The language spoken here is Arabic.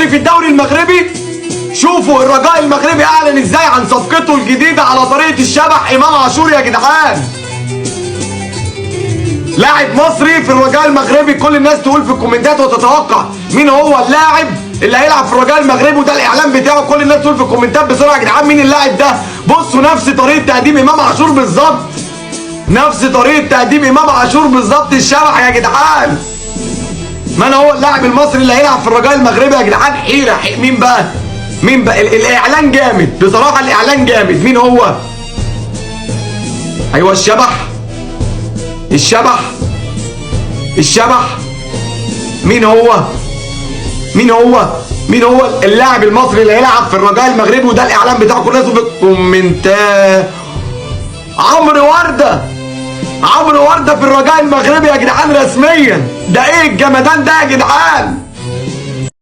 مصري في الدوري المغربي. شوفوا الرجاء المغربي اعلن ازاي عن صفقته الجديده على طريقه الشبح امام عاشور يا جدعان. لاعب مصري في الرجاء المغربي. كل الناس تقول في الكومنتات وتتوقع مين هو اللاعب اللي هيلعب في الرجاء المغربي، وده الاعلان بتاعه. كل الناس تقول في الكومنتات بسرعه يا جدعان مين اللاعب ده. بصوا نفس طريقه تقديم امام عاشور بالظبط، نفس طريقه تقديم امام عاشور بالظبط الشبح يا جدعان. من هو اللاعب المصري اللي هيلعب في الرجاء المغربي يا جدعان؟ حيره. مين بقى؟ مين بقى؟ الاعلان جامد بصراحه، الاعلان جامد. مين هو؟ ايوه الشبح، الشبح، الشبح. مين هو؟ مين هو؟ مين هو اللاعب المصري اللي هيلعب في الرجاء المغربي وده الاعلان بتاعه؟ كل الناس في الكومنتات عمرو ورده. عمرو ورده في الرجاء المغربي يا جدعان رسميا. ده ايه الجمدان ده يا جدعان؟